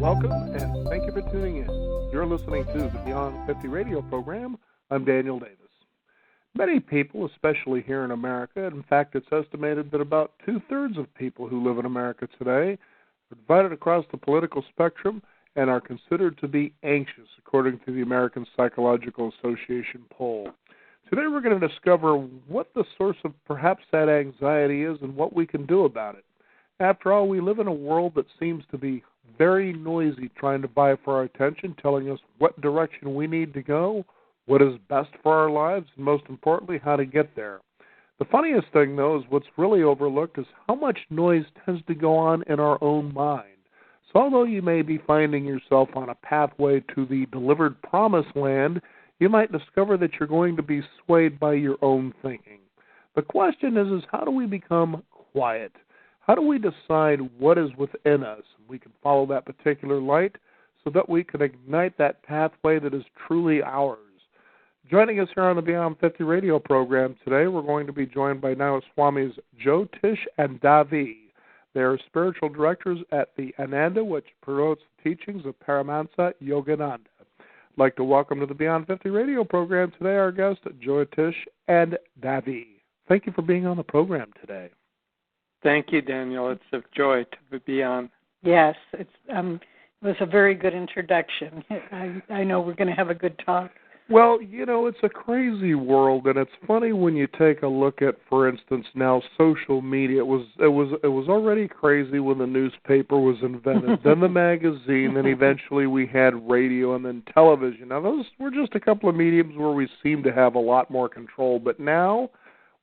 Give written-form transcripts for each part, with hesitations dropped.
Welcome, and thank you for tuning in. You're listening to the Beyond 50 radio program. I'm Daniel Davis. Many people, especially here in America, in fact, it's estimated that about two-thirds of people who live in America today are divided across the political spectrum and are considered to be anxious, according to the American Psychological Association poll. Today we're going to discover what the source of perhaps that anxiety is and what we can do about it. After all, we live in a world that seems to be very noisy, trying to vie for our attention, telling us what direction we need to go, what is best for our lives, and most importantly, how to get there. The funniest thing, though, is what's really overlooked is how much noise tends to go on in our own mind. So although you may be finding yourself on a pathway to the delivered promised land, you might discover that you're going to be swayed by your own thinking. The question is how do we become quiet? How do we decide what is within us? We can follow that particular light so that we can ignite that pathway that is truly ours. Joining us here on the Beyond 50 radio program today, we're going to be joined by now Swamis Jyotish and Davi. They are spiritual directors at the Ananda, which promotes the teachings of Paramahansa Yogananda. I'd like to welcome to the Beyond 50 radio program today our guests, Jyotish and Davi. Thank you for being on the program today. Thank you, Daniel. It's a joy to be on. Yes, it was a very good introduction. I know we're going to have a good talk. Well, you know, it's a crazy world, and it's funny when you take a look at, for instance, now social media. It was already crazy when the newspaper was invented, then the magazine, then eventually we had radio and then television. Now, those were just a couple of mediums where we seem to have a lot more control, but now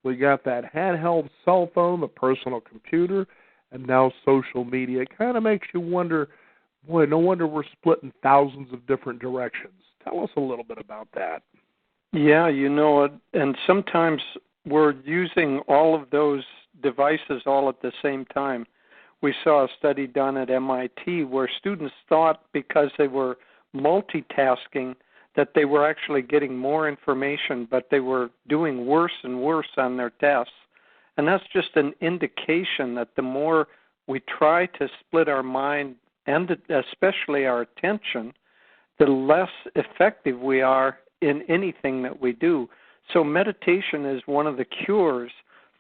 we got that handheld cell phone, the personal computer, and now social media. It kind of makes you wonder, boy, no wonder we're split in thousands of different directions. Tell us a little bit about that. Yeah, you know, and sometimes we're using all of those devices all at the same time. We saw a study done at MIT where students thought because they were multitasking that they were actually getting more information, but they were doing worse and worse on their tests. And that's just an indication that the more we try to split our mind, and especially our attention, the less effective we are in anything that we do. So meditation is one of the cures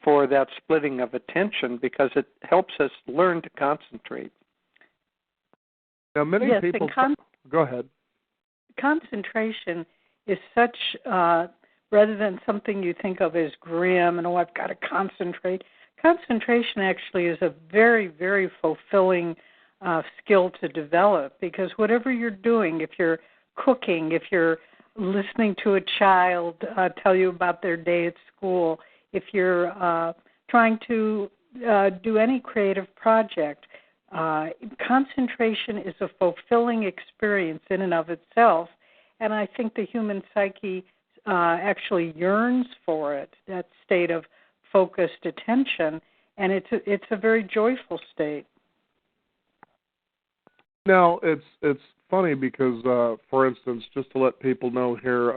for that splitting of attention because it helps us learn to concentrate. Now, many people... Go ahead. Concentration is such, rather than something you think of as grim and, I've got to concentrate. Concentration actually is a very, very fulfilling skill to develop because whatever you're doing, if you're cooking, if you're listening to a child tell you about their day at school, if you're trying to do any creative project, concentration is a fulfilling experience in and of itself, and I think the human psyche actually yearns for it, that state of focused attention, and it's a very joyful state. Now, it's funny because, for instance, just to let people know here,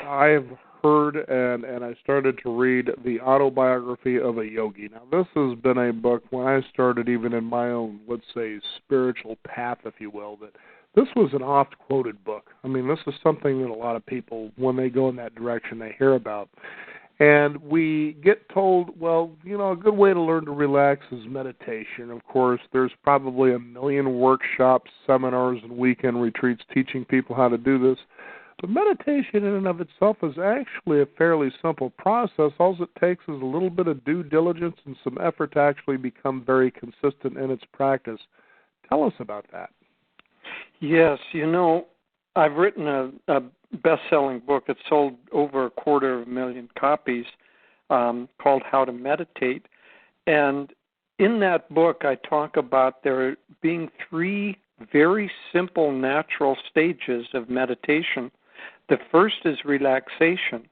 I have heard and I started to read the autobiography of a yogi. Now, this has been a book when I started even in my own, let's say, spiritual path, if you will, that this was an oft-quoted book. I mean, this is something that a lot of people, when they go in that direction, they hear about. And we get told, well, you know, a good way to learn to relax is meditation. Of course, there's probably a million workshops, seminars, and weekend retreats teaching people how to do this. But meditation in and of itself is actually a fairly simple process. All it takes is a little bit of due diligence and some effort to actually become very consistent in its practice. Tell us about that. Yes, you know, I've written a best-selling book that sold over 250,000 copies called How to Meditate. And in that book, I talk about there being 3 very simple, natural stages of meditation. The first is relaxation.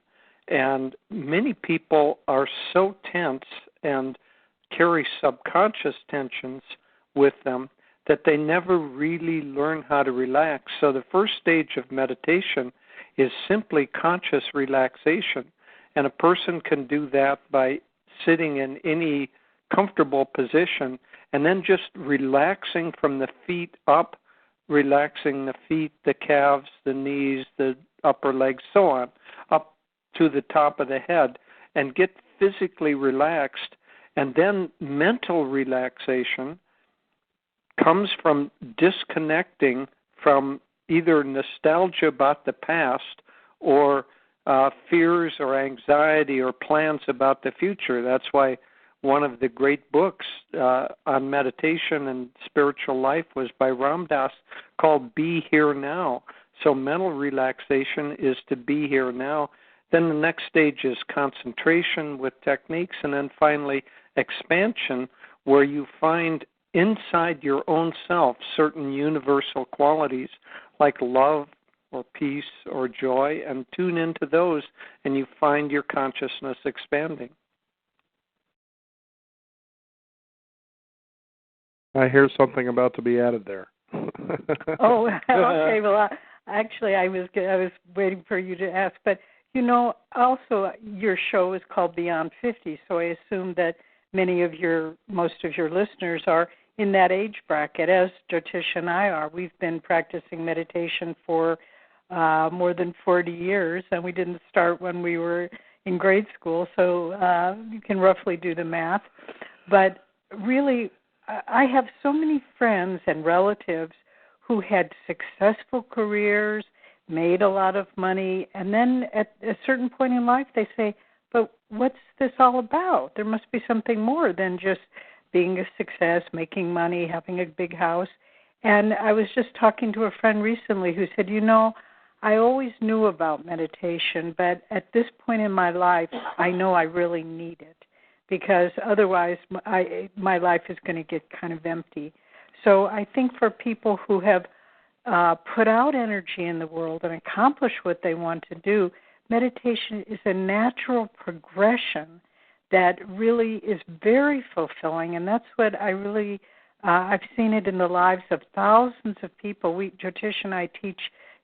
And many people are so tense and carry subconscious tensions with them that they never really learn how to relax. So the first stage of meditation is simply conscious relaxation. And a person can do that by sitting in any comfortable position and then just relaxing from the feet up relaxing the feet, the calves, the knees, the upper legs, so on, up to the top of the head, and get physically relaxed. And then mental relaxation comes from disconnecting from either nostalgia about the past or fears or anxiety or plans about the future. That's why one of the great books on meditation and spiritual life was by Ram Dass, called Be Here Now. So mental relaxation is to be here now. Then the next stage is concentration with techniques, and then finally expansion, where you find inside your own self certain universal qualities like love or peace or joy, and tune into those, and you find your consciousness expanding. I hear something about to be added there. Oh, okay. Well, actually, I was waiting for you to ask, but also your show is called Beyond 50, so I assume that most of your listeners are in that age bracket, as Jyotish and I are. We've been practicing meditation for more than 40 years, and we didn't start when we were in grade school, so you can roughly do the math. But really, I have so many friends and relatives who had successful careers, made a lot of money, and then at a certain point in life they say, but what's this all about? There must be something more than just being a success, making money, having a big house. And I was just talking to a friend recently who said, I always knew about meditation, but at this point in my life, I know I really need it, because otherwise my life is going to get kind of empty. So I think for people who have put out energy in the world and accomplish what they want to do, meditation is a natural progression that really is very fulfilling, and that's what I really, I've seen it in the lives of thousands of people. Jyotish and I teach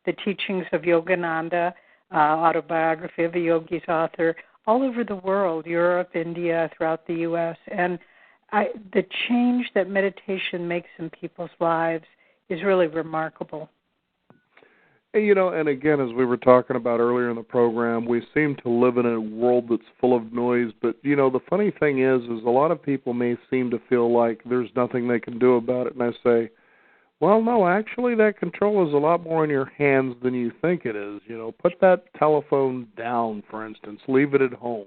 the teachings of Yogananda, Autobiography of a Yogi's Author, all over the world, Europe, India, throughout the U.S., and the change that meditation makes in people's lives is really remarkable. And again, as we were talking about earlier in the program, we seem to live in a world that's full of noise. But, the funny thing is a lot of people may seem to feel like there's nothing they can do about it. And I say, well, no, actually that control is a lot more in your hands than you think it is. Put that telephone down, for instance. Leave it at home.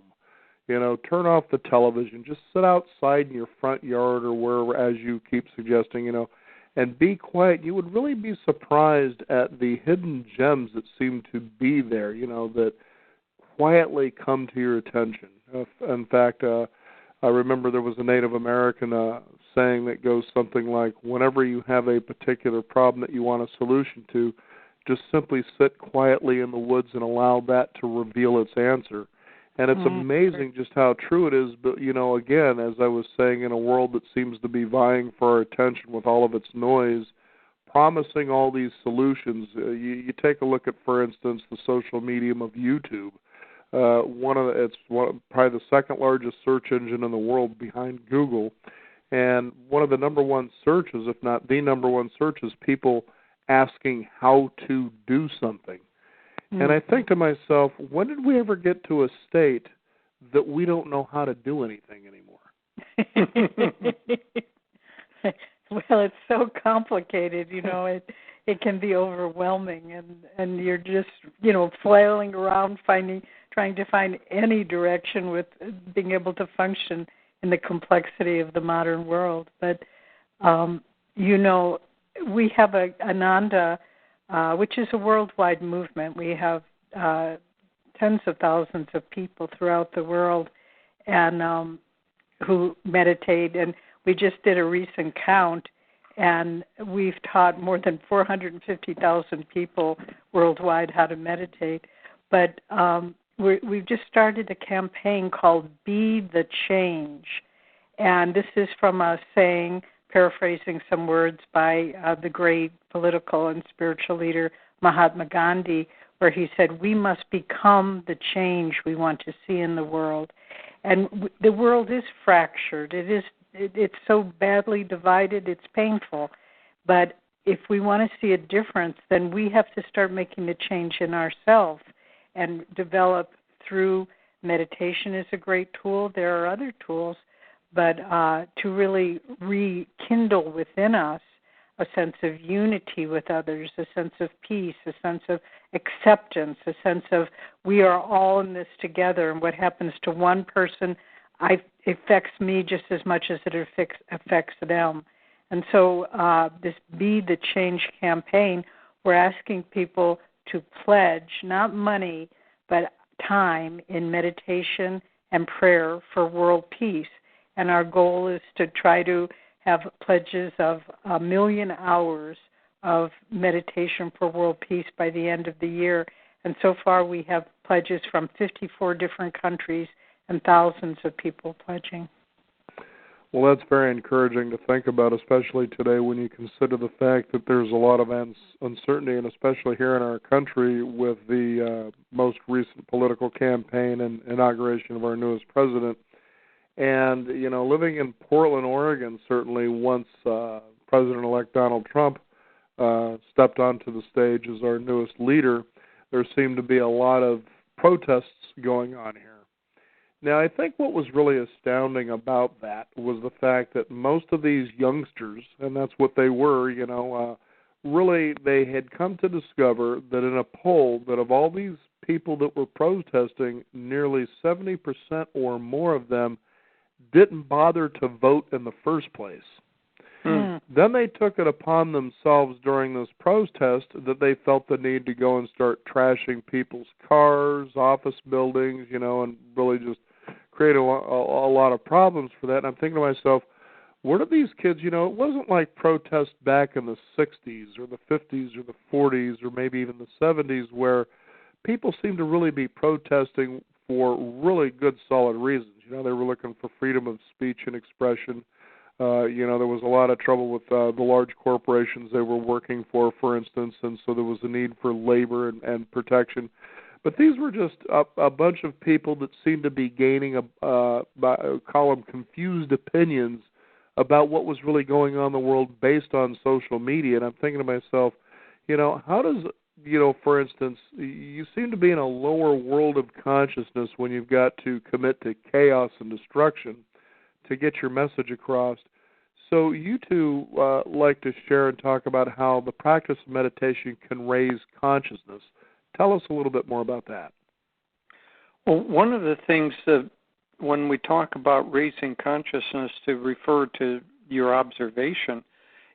Turn off the television. Just sit outside in your front yard or wherever, as you keep suggesting, and be quiet. You would really be surprised at the hidden gems that seem to be there, that quietly come to your attention. In fact, I remember there was a Native American saying that goes something like, whenever you have a particular problem that you want a solution to, just simply sit quietly in the woods and allow that to reveal its answer. And it's amazing just how true it is. But, again, as I was saying, in a world that seems to be vying for our attention with all of its noise, promising all these solutions, you take a look at, for instance, the social medium of YouTube. It's probably the second largest search engine in the world behind Google. And one of the number one searches, if not the number one search, is people asking how to do something. And I think to myself, when did we ever get to a state that we don't know how to do anything anymore? Well, it's so complicated, it can be overwhelming, and you're just, flailing around trying to find any direction with being able to function in the complexity of the modern world. But, we have Ananda, which is a worldwide movement. We have tens of thousands of people throughout the world and who meditate. And we just did a recent count, and we've taught more than 450,000 people worldwide how to meditate. But we've just started a campaign called Be the Change. And this is from a saying, paraphrasing some words by the great political and spiritual leader Mahatma Gandhi, where he said, we must become the change we want to see in the world. And the world is fractured. It's so badly divided, it's painful. But if we want to see a difference, then we have to start making the change in ourselves and develop through meditation is a great tool. There are other tools, but to really rekindle within us a sense of unity with others, a sense of peace, a sense of acceptance, a sense of we are all in this together, and what happens to one person affects me just as much as it affects them. And so this Be the Change campaign, we're asking people to pledge, not money, but time in meditation and prayer for world peace. And our goal is to try to have pledges of 1 million hours of meditation for world peace by the end of the year. And so far we have pledges from 54 different countries and thousands of people pledging. Well, that's very encouraging to think about, especially today when you consider the fact that there's a lot of uncertainty, and especially here in our country with the most recent political campaign and inauguration of our newest president. And, you know, living in Portland, Oregon, certainly once President-elect Donald Trump stepped onto the stage as our newest leader, there seemed to be a lot of protests going on here. Now, I think what was really astounding about that was the fact that most of these youngsters, and that's what they were, you know, really they had come to discover that in a poll that of all these people that were protesting, nearly 70% or more of them didn't bother to vote in the first place. Then they took it upon themselves during this protest that they felt the need to go and start trashing people's cars, office buildings, you know, and really just create a lot of problems for that. And I'm thinking to myself, what are these kids, you know, it wasn't like protests back in the 60s or the 50s or the 40s or maybe even the 70s where people seemed to really be protesting for really good, solid reasons. You know, they were looking for freedom of speech and expression. You know, there was a lot of trouble with the large corporations they were working for instance, and so there was a need for labor and protection. But these were just a bunch of people that seemed to be gaining, call them confused opinions about what was really going on in the world based on social media. And I'm thinking to myself, you know, how does, you know, for instance, you seem to be in a lower world of consciousness when you've got to commit to chaos and destruction to get your message across. So you two like to share and talk about how the practice of meditation can raise consciousness. Tell us a little bit more about that. Well, one of the things that when we talk about raising consciousness, to refer to your observation,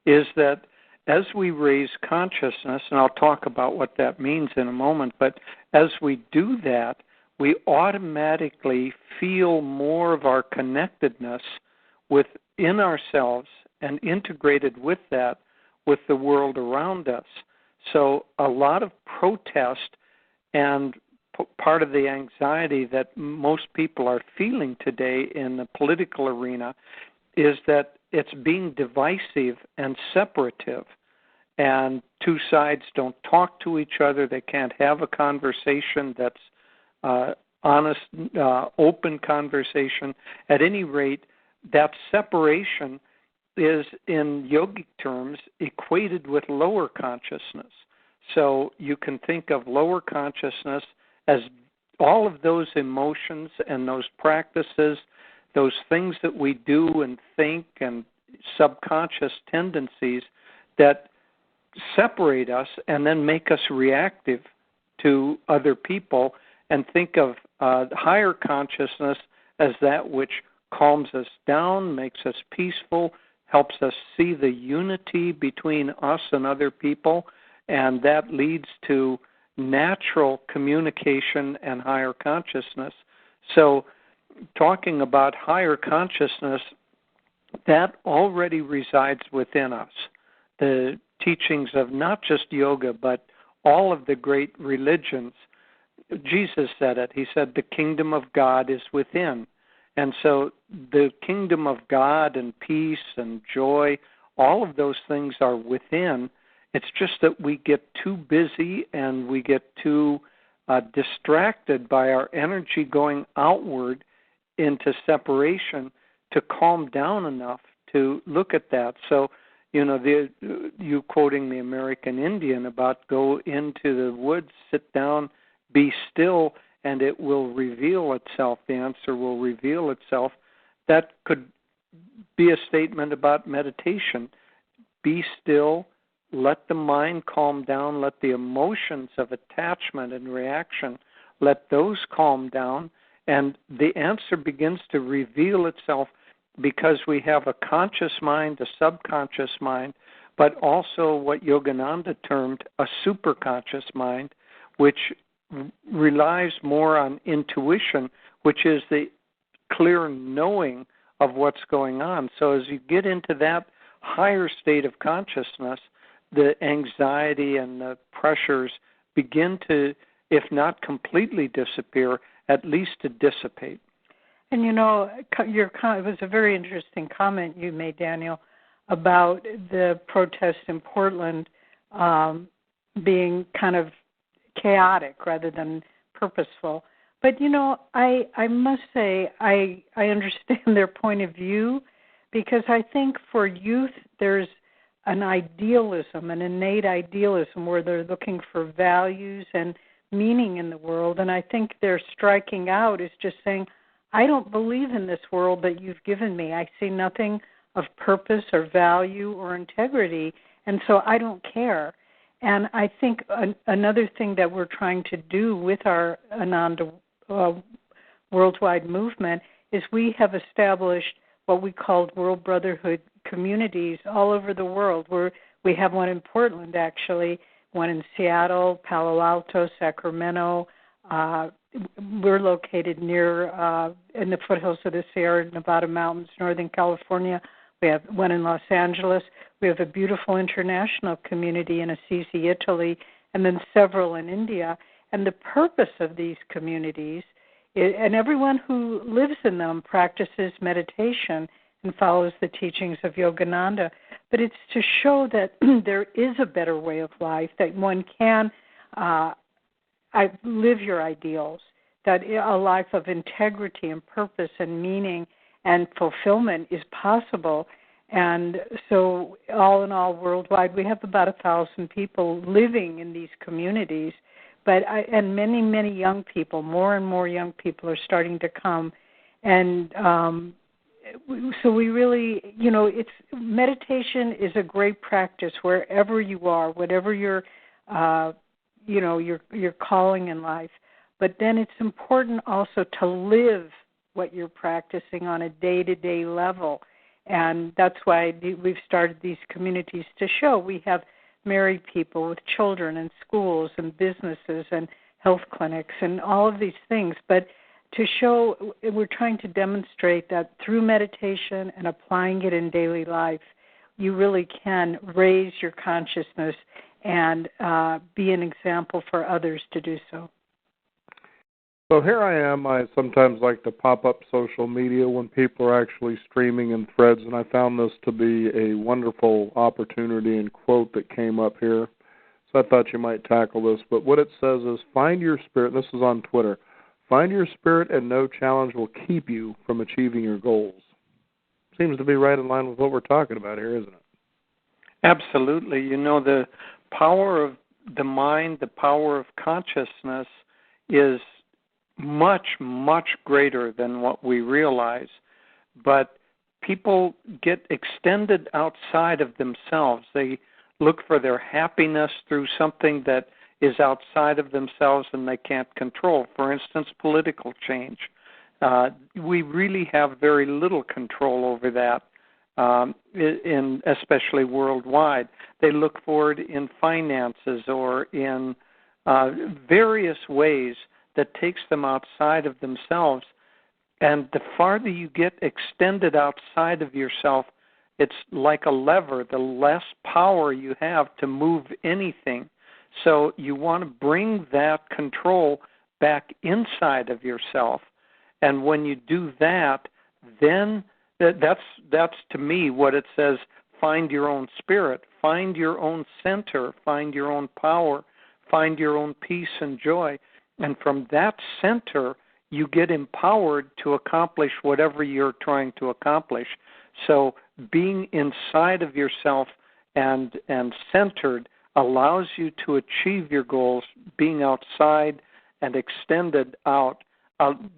is that as we raise consciousness, and I'll talk about what that means in a moment, but as we do that, we automatically feel more of our connectedness within ourselves and integrated with that with the world around us. So a lot of protest and part of the anxiety that most people are feeling today in the political arena is that it's being divisive and separative, and two sides don't talk to each other. They can't have a conversation that's honest, open conversation. At any rate, that separation is, in yogic terms, equated with lower consciousness. So you can think of lower consciousness as all of those emotions and those practices, those things that we do and think and subconscious tendencies that separate us and then make us reactive to other people, and think of higher consciousness as that which calms us down, makes us peaceful, helps us see the unity between us and other people, and that leads to natural communication and higher consciousness. So talking about higher consciousness, that already resides within us. The teachings of not just yoga, but all of the great religions. Jesus said it. He said, the kingdom of God is within. And so the kingdom of God and peace and joy, all of those things are within. It's just that we get too busy and we get too distracted by our energy going outward into separation to calm down enough to look at that. So you quoting the American Indian about go into the woods, sit down, be still, and it will reveal itself. The answer will reveal itself. That could be a statement about meditation. Be still, let the mind calm down, let the emotions of attachment and reaction, let those calm down, and the answer begins to reveal itself because we have a conscious mind, a subconscious mind, but also what Yogananda termed a superconscious mind, which relies more on intuition, which is the clear knowing of what's going on. So as you get into that higher state of consciousness, the anxiety and the pressures begin to, if not completely disappear, at least to dissipate. And it was a very interesting comment you made, Daniel, about the protest in Portland being kind of chaotic rather than purposeful. But, I must say I understand their point of view, because I think for youth there's an idealism, an innate idealism where they're looking for values and meaning in the world. And I think their striking out is just saying, I don't believe in this world that you've given me. I see nothing of purpose or value or integrity, and so I don't care. And I think another thing that we're trying to do with our Ananda worldwide movement is we have established what we called World Brotherhood communities all over the world. We have one in Portland, actually, one in Seattle, Palo Alto, Sacramento. We're located near in the foothills of the Sierra Nevada mountains, Northern California. We have one in Los Angeles. We have a beautiful international community in Assisi, Italy, and then several in India. And the purpose of these communities, and everyone who lives in them practices meditation and follows the teachings of Yogananda, but it's to show that there is a better way of life, that one can live your ideals, that a life of integrity and purpose and meaning and fulfillment is possible. And so all in all, worldwide, we have about 1,000 people living in these communities, and many, many young people, more and more young people are starting to come. And so we really, it's meditation is a great practice wherever you are, whatever your calling in life. But then it's important also to live what you're practicing on a day-to-day level. And that's why we've started these communities to show. We have married people with children and schools and businesses and health clinics and all of these things. But to show, we're trying to demonstrate that through meditation and applying it in daily life, you really can raise your consciousness and be an example for others to do so. So here I am. I sometimes like to pop up social media when people are actually streaming in threads, and I found this to be a wonderful opportunity and quote that came up here. So I thought you might tackle this. But what it says is, find your spirit. This is on Twitter. Find your spirit and no challenge will keep you from achieving your goals. Seems to be right in line with what we're talking about here, isn't it? Absolutely. The power of the mind, the power of consciousness is much, much greater than what we realize. But people get extended outside of themselves. They look for their happiness through something that is outside of themselves and they can't control. For instance, political change. We really have very little control over that, especially worldwide. They look for it in finances or in various ways that takes them outside of themselves. And the farther you get extended outside of yourself, it's like a lever. The less power you have to move anything. So you want to bring that control back inside of yourself. And when you do that, then that's to me what it says, find your own spirit, find your own center, find your own power, find your own peace and joy. And from that center, you get empowered to accomplish whatever you're trying to accomplish. So being inside of yourself and centered allows you to achieve your goals. Being outside and extended out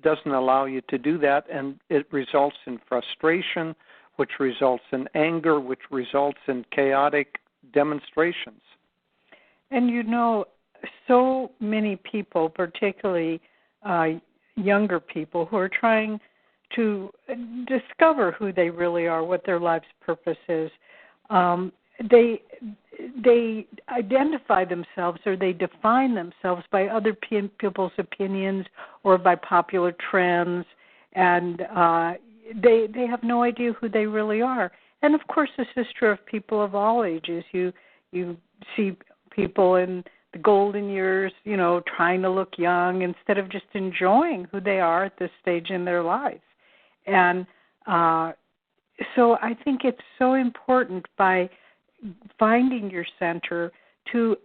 doesn't allow you to do that, and it results in frustration, which results in anger, which results in chaotic demonstrations. And so many people, particularly younger people, who are trying to discover who they really are, what their life's purpose is, they identify themselves or they define themselves by other people's opinions or by popular trends, and they have no idea who they really are. And of course, this is true of people of all ages. You see people in the golden years, trying to look young instead of just enjoying who they are at this stage in their life. And so I think it's so important by finding your center to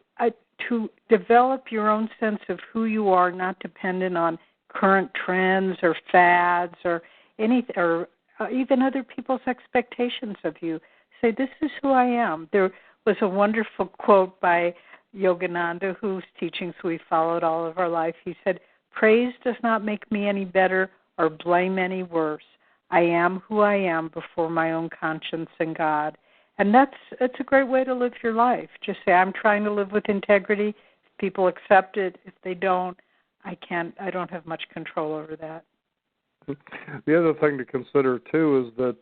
develop your own sense of who you are, not dependent on current trends or fads or anything, or even other people's expectations of you. Say, this is who I am. There was a wonderful quote by Yogananda, whose teachings we followed all of our life. He said, "Praise does not make me any better or blame any worse. I am who I am before my own conscience and God." And it's a great way to live your life. Just say, I'm trying to live with integrity. If people accept it, if they don't, I don't have much control over that. The other thing to consider, too, is that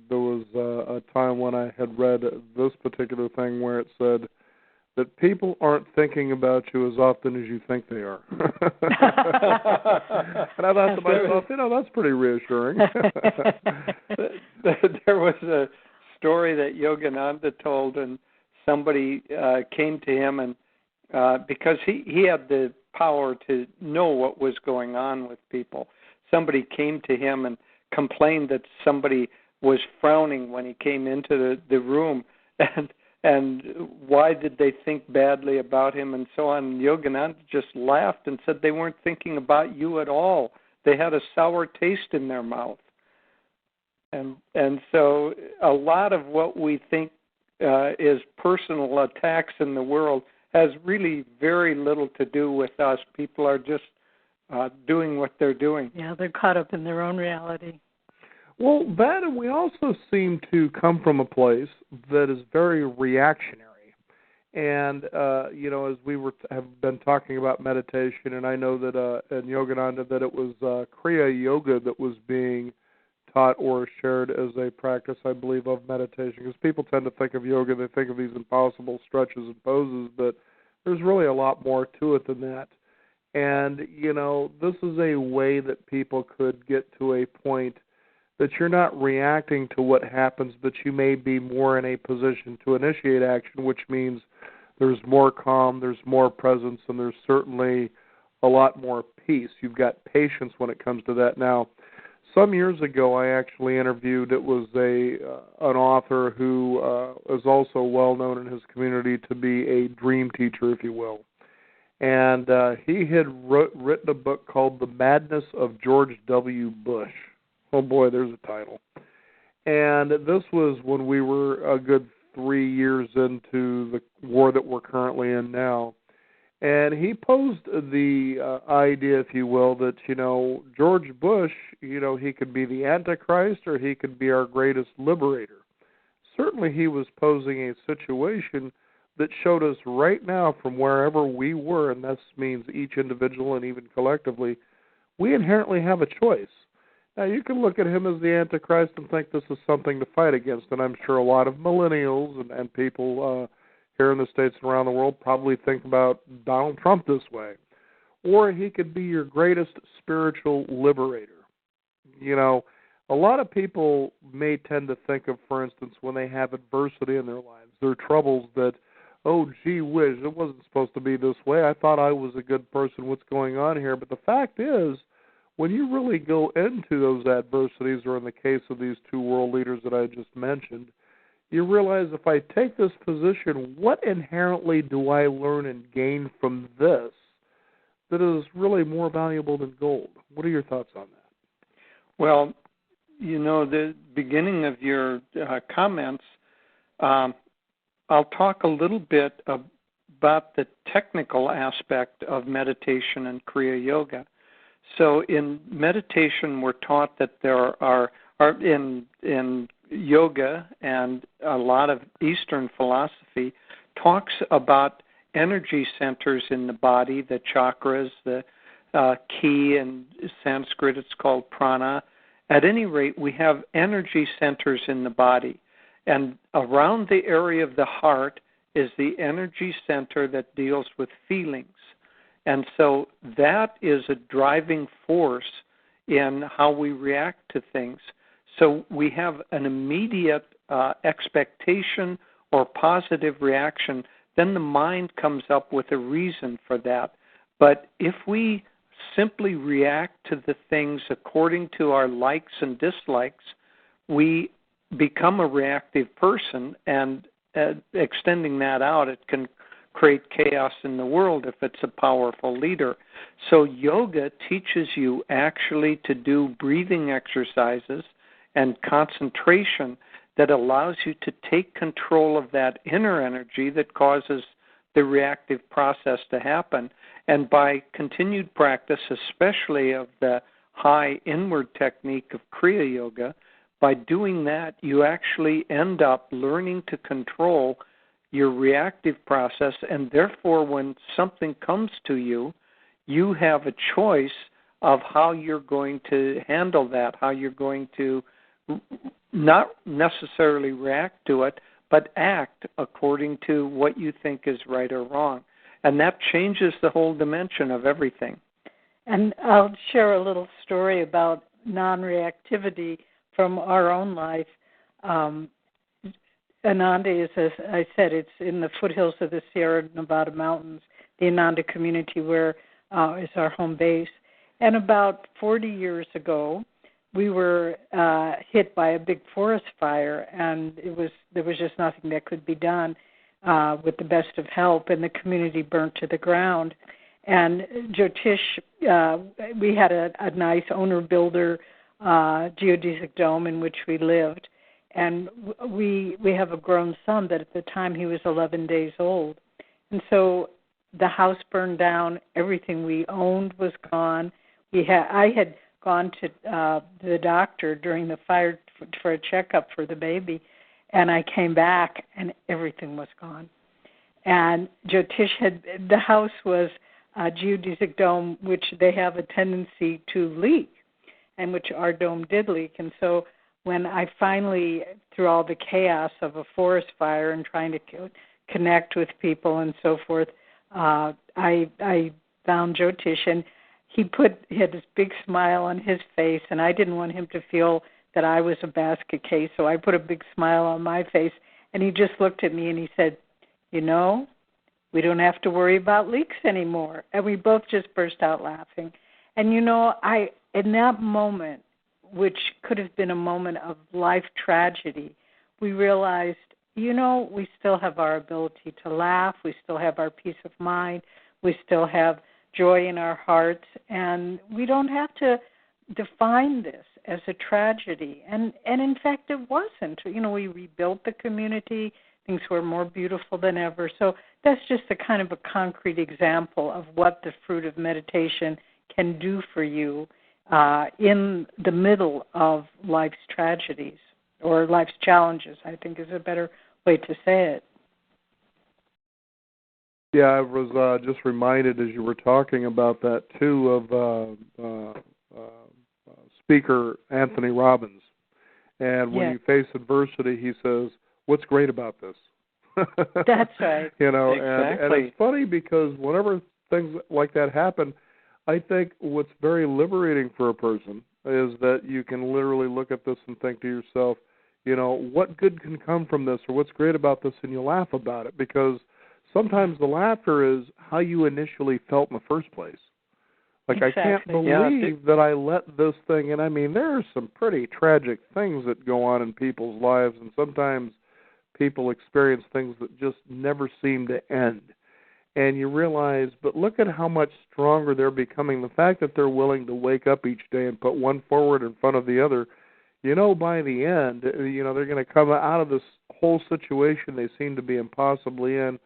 there was a time when I had read this particular thing where it said that people aren't thinking about you as often as you think they are. And I thought to myself, that's pretty reassuring. There was a story that Yogananda told, and somebody came to him, and because he had the power to know what was going on with people, somebody came to him and complained that somebody was frowning when he came into the room, and why did they think badly about him and so on. And Yogananda just laughed and said they weren't thinking about you at all. They had a sour taste in their mouth. And so a lot of what we think is personal attacks in the world has really very little to do with us. People are just doing what they're doing. Yeah, they're caught up in their own reality. Well, that, and we also seem to come from a place that is very reactionary. And, as we have been talking about meditation, and I know that in Yogananda that it was Kriya Yoga that was being taught or shared as a practice, I believe, of meditation. Because people tend to think of yoga, they think of these impossible stretches and poses, but there's really a lot more to it than that. And, this is a way that people could get to a point that you're not reacting to what happens, but you may be more in a position to initiate action, which means there's more calm, there's more presence, and there's certainly a lot more peace. You've got patience when it comes to that. Now, some years ago, I actually interviewed, it was an author who is also well known in his community to be a dream teacher, if you will. And he had written a book called The Madness of George W. Bush. Oh, boy, there's a title. And this was when we were a good 3 years into the war that we're currently in now. And he posed the idea, if you will, that, George Bush, he could be the Antichrist or he could be our greatest liberator. Certainly he was posing a situation that showed us right now from wherever we were, and that means each individual and even collectively, we inherently have a choice. Now, you can look at him as the Antichrist and think this is something to fight against, and I'm sure a lot of millennials and people here in the States and around the world probably think about Donald Trump this way. Or he could be your greatest spiritual liberator. A lot of people may tend to think of, for instance, when they have adversity in their lives, their troubles that, oh, gee whiz, it wasn't supposed to be this way. I thought I was a good person. What's going on here? But the fact is, when you really go into those adversities, or in the case of these two world leaders that I just mentioned, you realize if I take this position, what inherently do I learn and gain from this that is really more valuable than gold? What are your thoughts on that? Well, the beginning of your comments, I'll talk a little bit about the technical aspect of meditation and Kriya Yoga. So in meditation, we're taught that there are in yoga, and a lot of Eastern philosophy talks about energy centers in the body, the chakras, the ki, in Sanskrit it's called prana. At any rate, we have energy centers in the body. And around the area of the heart is the energy center that deals with feelings. And so that is a driving force in how we react to things. So we have an immediate expectation or positive reaction. Then the mind comes up with a reason for that. But if we simply react to the things according to our likes and dislikes, we become a reactive person, and extending that out, it can create chaos in the world if it's a powerful leader. So yoga teaches you actually to do breathing exercises and concentration that allows you to take control of that inner energy that causes the reactive process to happen. And by continued practice, especially of the high inward technique of Kriya Yoga, by doing that, you actually end up learning to control your reactive process, and therefore when something comes to you, you have a choice of how you're going to handle that, how you're going to not necessarily react to it, but act according to what you think is right or wrong. And that changes the whole dimension of everything. And I'll share a little story about non-reactivity from our own life. Ananda is, as I said, it's in the foothills of the Sierra Nevada mountains, the Ananda community where is our home base. And about 40 years ago, we were hit by a big forest fire, and there was just nothing that could be done with the best of help, and the community burnt to the ground. And Jyotish, we had a nice owner-builder geodesic dome in which we lived, and we have a grown son that at the time he was 11 days old. And so the house burned down, everything we owned was gone. I had gone to the doctor during the fire for a checkup for the baby, and I came back and everything was gone. And Jyotish the house was a geodesic dome, which they have a tendency to leak, and which our dome did leak. And so when I finally, through all the chaos of a forest fire and trying to connect with people and so forth, I found Jyotish, and he had this big smile on his face, and I didn't want him to feel that I was a basket case, so I put a big smile on my face, and he just looked at me and he said, "You know, we don't have to worry about leaks anymore." And we both just burst out laughing. And you know, in that moment, which could have been a moment of life tragedy, we realized, you know, we still have our ability to laugh, we still have our peace of mind, we still have joy in our hearts, and we don't have to define this as a tragedy. And in fact, it wasn't. You know, we rebuilt the community, things were more beautiful than ever. So that's just a kind of a concrete example of what the fruit of meditation can do for you in the middle of life's tragedies, or life's challenges, I think is a better way to say it. Yeah, I was just reminded as you were talking about that, too, of speaker Anthony Robbins. And when you face adversity, he says, "What's great about this?" That's right. You know, exactly. and it's funny because whenever things like that happen, I think what's very liberating for a person is that you can literally look at this and think to yourself, you know, what good can come from this, or what's great about this, and you laugh about it, because sometimes the laughter is how you initially felt in the first place. Like, exactly. I can't believe that I let this thing, and I mean, there are some pretty tragic things that go on in people's lives, and sometimes people experience things that just never seem to end. And you realize, but look at how much stronger they're becoming. The fact that they're willing to wake up each day and put one forward in front of the other, by the end, they're going to come out of this whole situation they seem to be impossibly in,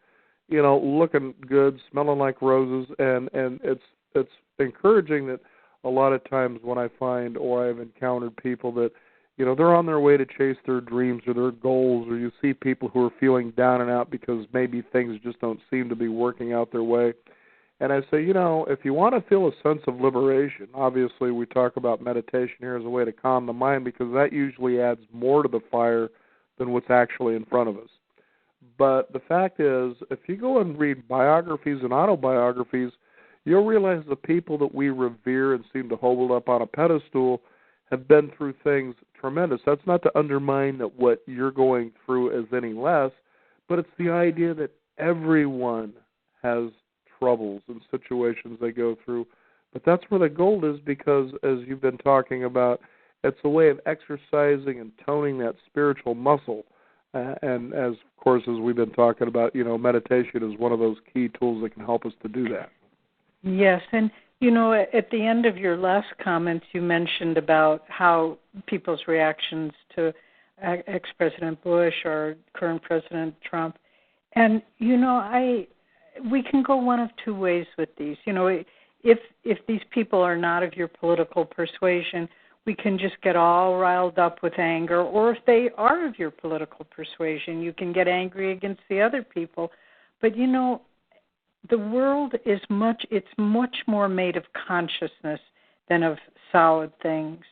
looking good, smelling like roses, and it's encouraging that a lot of times when I find or I've encountered people that, they're on their way to chase their dreams or their goals, or you see people who are feeling down and out because maybe things just don't seem to be working out their way. And I say, if you want to feel a sense of liberation, obviously we talk about meditation here as a way to calm the mind because that usually adds more to the fire than what's actually in front of us. But the fact is, if you go and read biographies and autobiographies, you'll realize the people that we revere and seem to hold up on a pedestal have been through things tremendous. That's not to undermine that what you're going through is any less, but it's the idea that everyone has troubles and situations they go through. But that's where the gold is because, as you've been talking about, it's a way of exercising and toning that spiritual muscle. And of course, as we've been talking about, meditation is one of those key tools that can help us to do that. Yes, and at the end of your last comments, you mentioned about how people's reactions to ex-President Bush or current President Trump. And, we can go one of two ways with these. If these people are not of your political persuasion, we can just get all riled up with anger. Or if they are of your political persuasion, you can get angry against the other people. But, the world is much more made of consciousness than of solid things.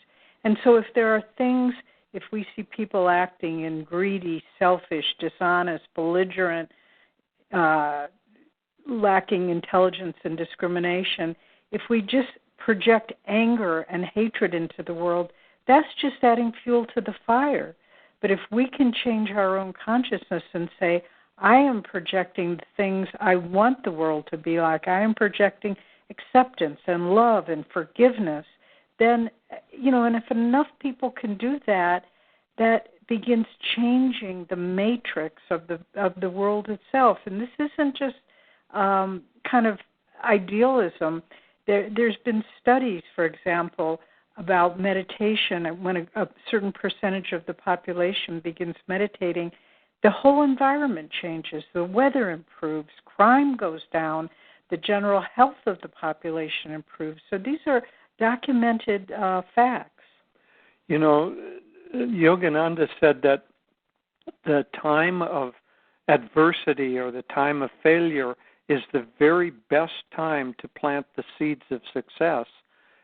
And so if there are things, if we see people acting in greedy, selfish, dishonest, belligerent, lacking intelligence and discrimination, if we just project anger and hatred into the world, that's just adding fuel to the fire. But if we can change our own consciousness and say, I am projecting the things I want the world to be like, I am projecting acceptance and love and forgiveness, then, and if enough people can do that, that begins changing the matrix of the world itself. And this isn't just kind of idealism. There's been studies, for example, about meditation. When a certain percentage of the population begins meditating, the whole environment changes. The weather improves, crime goes down, the general health of the population improves. So these are documented facts. Yogananda said that the time of adversity or the time of failure is the very best time to plant the seeds of success.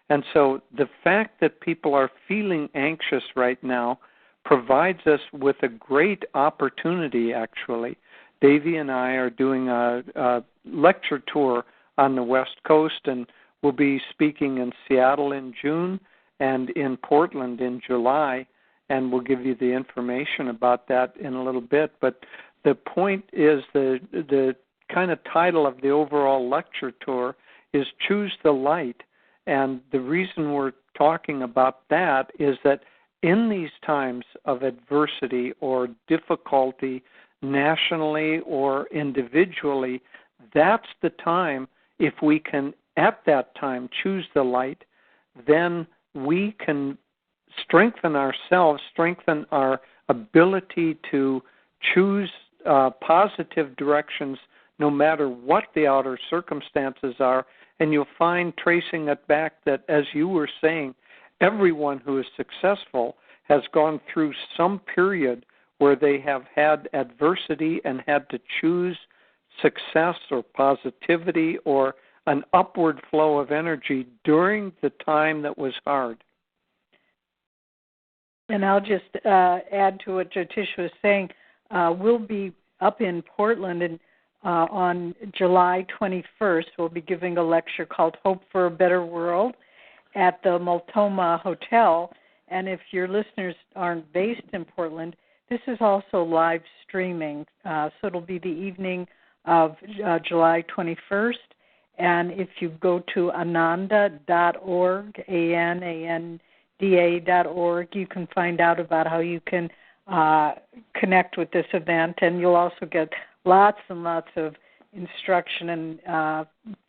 And so the fact that people are feeling anxious right now provides us with a great opportunity, actually. Davey and I are doing a lecture tour on the West Coast, and we'll be speaking in Seattle in June and in Portland in July, and we'll give you the information about that in a little bit. But the point is the kind of title of the overall lecture tour is Choose the Light. And the reason we're talking about that is that in these times of adversity or difficulty, nationally or individually, that's the time, if we can at that time choose the light, then we can strengthen ourselves, strengthen our ability to choose positive directions no matter what the outer circumstances are. And you'll find, tracing it back, that, as you were saying, everyone who is successful has gone through some period where they have had adversity and had to choose success or positivity or an upward flow of energy during the time that was hard. And I'll just add to what Jyotish was saying. We'll be up in Portland and on July 21st. We'll be giving a lecture called Hope for a Better World at the Multnomah Hotel. And if your listeners aren't based in Portland, this is also live streaming. So it'll be the evening of July 21st. And if you go to ananda.org, ANANDA.org, you can find out about how you can connect with this event. And you'll also get lots and lots of instruction and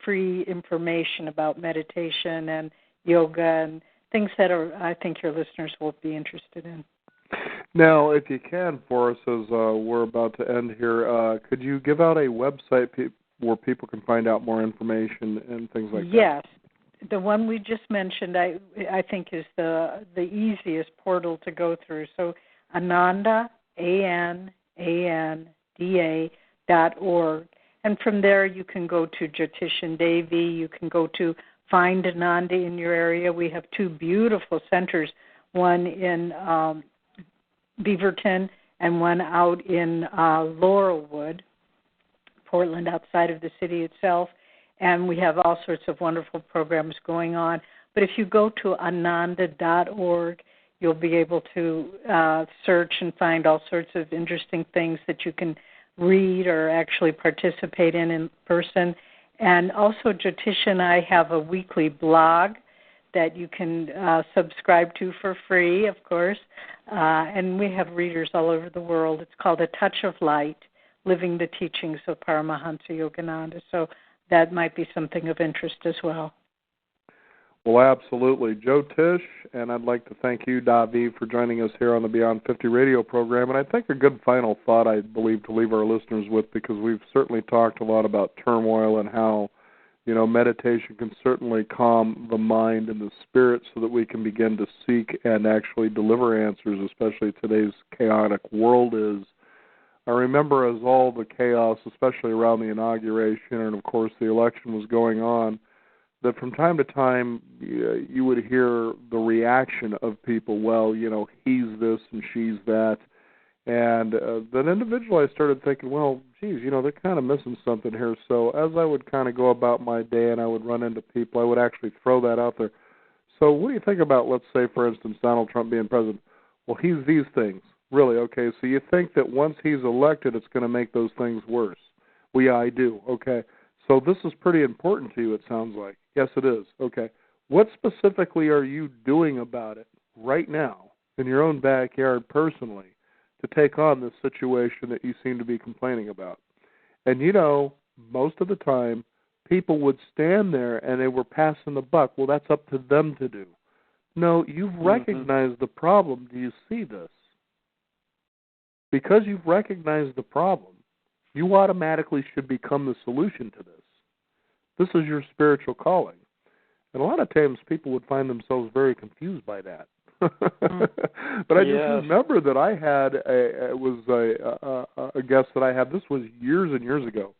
free information about meditation and yoga and things that I think your listeners will be interested in. Now, if you can, for us, as we're about to end here, could you give out a website where people can find out more information and things like that? Yes. The one we just mentioned, I think, is the easiest portal to go through. So Ananda, ANANDA.org. And from there, you can go to Jyotishan Devi. You can go to Find Ananda in your area. We have 2 beautiful centers, one in Beaverton and one out in Laurelwood, Portland, outside of the city itself. And we have all sorts of wonderful programs going on. But if you go to ananda.org, you'll be able to search and find all sorts of interesting things that you can read or actually participate in person. And also, Jyotisha and I have a weekly blog that you can subscribe to for free, of course. And we have readers all over the world. It's called A Touch of Light, Living the Teachings of Paramahansa Yogananda. So that might be something of interest as well. Well, absolutely. Jyotish, and I'd like to thank you, Davi, for joining us here on the Beyond 50 radio program. And I think a good final thought, I believe, to leave our listeners with, because we've certainly talked a lot about turmoil and how, meditation can certainly calm the mind and the spirit so that we can begin to seek and actually deliver answers, especially today's chaotic world is. I remember as all the chaos, especially around the inauguration and, of course, the election was going on, that from time to time you would hear the reaction of people, well, he's this and she's that. And then individually I started thinking, well, geez, they're kind of missing something here. So as I would kind of go about my day and I would run into people, I would actually throw that out there. So what do you think about, let's say, for instance, Donald Trump being president? Well, he's these things. Really? Okay, so you think that once he's elected it's going to make those things worse? Well, yeah, I do. Okay, so this is pretty important to you, it sounds like. Yes, it is. Okay, what specifically are you doing about it right now in your own backyard personally to take on this situation that you seem to be complaining about? And most of the time people would stand there and they were passing the buck. Well, that's up to them to do. No, you've recognized the problem. Do you see this? Because you've recognized the problem, you automatically should become the solution to this. This is your spiritual calling. And a lot of times people would find themselves very confused by that. But I just remember that I had a guest that I had, this was years and years ago,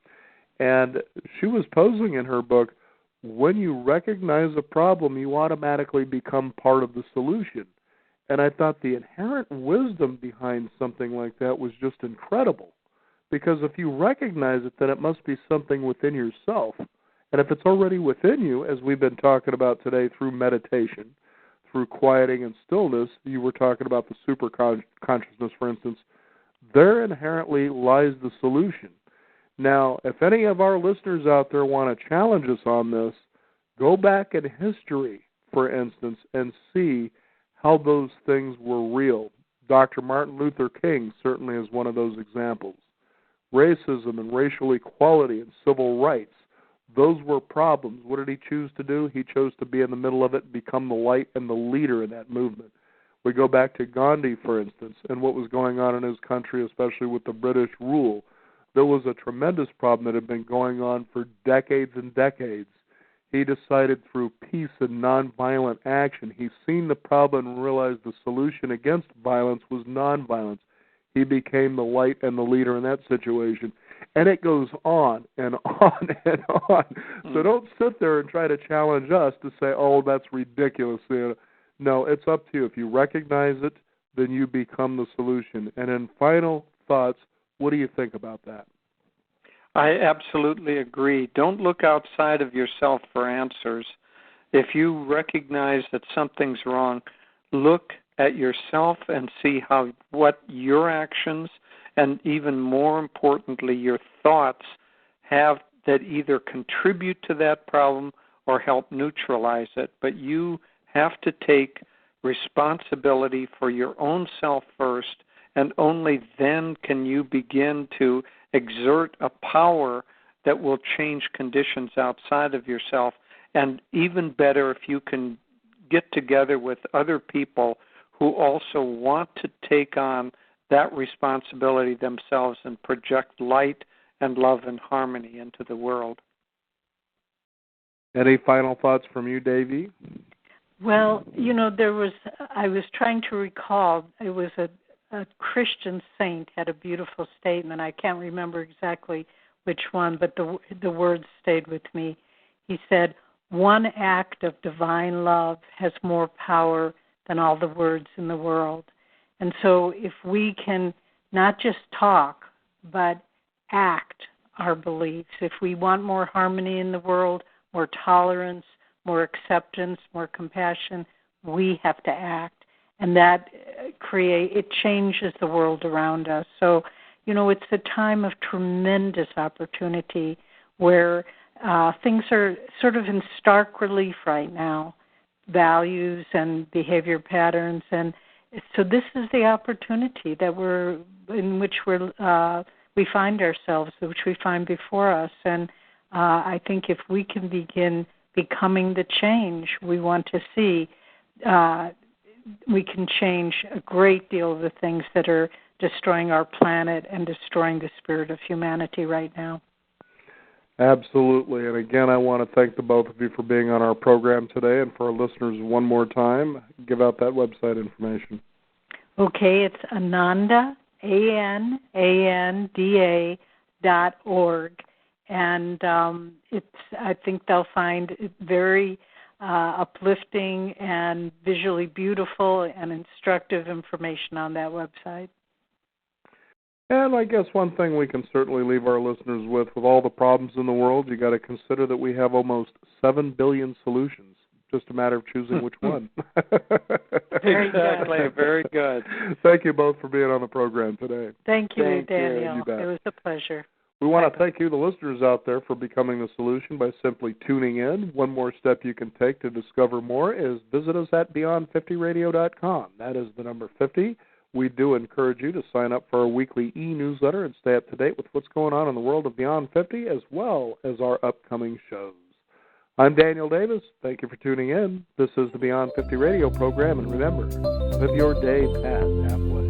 and she was posing in her book, when you recognize a problem, you automatically become part of the solution. And I thought the inherent wisdom behind something like that was just incredible. Because if you recognize it, then it must be something within yourself. And if it's already within you, as we've been talking about today through meditation, through quieting and stillness, you were talking about the super consciousness, for instance, there inherently lies the solution. Now, if any of our listeners out there want to challenge us on this, go back in history, for instance, and see how those things were real. Dr. Martin Luther King certainly is one of those examples. Racism and racial equality and civil rights, those were problems. What did he choose to do? He chose to be in the middle of it, become the light and the leader in that movement. We go back to Gandhi, for instance, and what was going on in his country, especially with the British rule. There was a tremendous problem that had been going on for decades and decades. He decided through peace and nonviolent action, he's seen the problem and realized the solution against violence was nonviolence. He became the light and the leader in that situation. And it goes on and on and on. So don't sit there and try to challenge us to say, oh, that's ridiculous. No, it's up to you. If you recognize it, then you become the solution. And in final thoughts, what do you think about that? I absolutely agree. Don't look outside of yourself for answers. If you recognize that something's wrong, look at yourself and see what your actions and even more importantly your thoughts have that either contribute to that problem or help neutralize it. But you have to take responsibility for your own self first, and only then can you begin to exert a power that will change conditions outside of yourself. And even better, if you can get together with other people who also want to take on that responsibility themselves and project light and love and harmony into the world. Any final thoughts from you, Davey? Well, I was trying to recall, it was a Christian saint had a beautiful statement. I can't remember exactly which one, but the words stayed with me. He said, "One act of divine love has more power than all the words in the world." And so if we can not just talk, but act our beliefs, if we want more harmony in the world, more tolerance, more acceptance, more compassion, we have to act. And that it changes the world around us. So, it's a time of tremendous opportunity where things are sort of in stark relief right now, values and behavior patterns. And so this is the opportunity that we find ourselves, which we find before us. And I think if we can begin becoming the change we want to see, we can change a great deal of the things that are destroying our planet and destroying the spirit of humanity right now. Absolutely. And again, I want to thank the both of you for being on our program today. And for our listeners, one more time, give out that website information. Okay, it's Ananda, ANANDA.org. And I think they'll find it very uplifting and visually beautiful and instructive information on that website. And I guess one thing we can certainly leave our listeners with all the problems in the world, you got to consider that we have almost 7 billion solutions. Just a matter of choosing which one. Exactly. Very good. Thank you both for being on the program today. Thank you, Daniel. You bet. It was a pleasure. We want to thank you, the listeners out there, for becoming the solution by simply tuning in. One more step you can take to discover more is visit us at beyond50radio.com. That is the number 50. We do encourage you to sign up for our weekly e-newsletter and stay up to date with what's going on in the world of Beyond 50 as well as our upcoming shows. I'm Daniel Davis. Thank you for tuning in. This is the Beyond 50 radio program, and remember, live your day past halfway.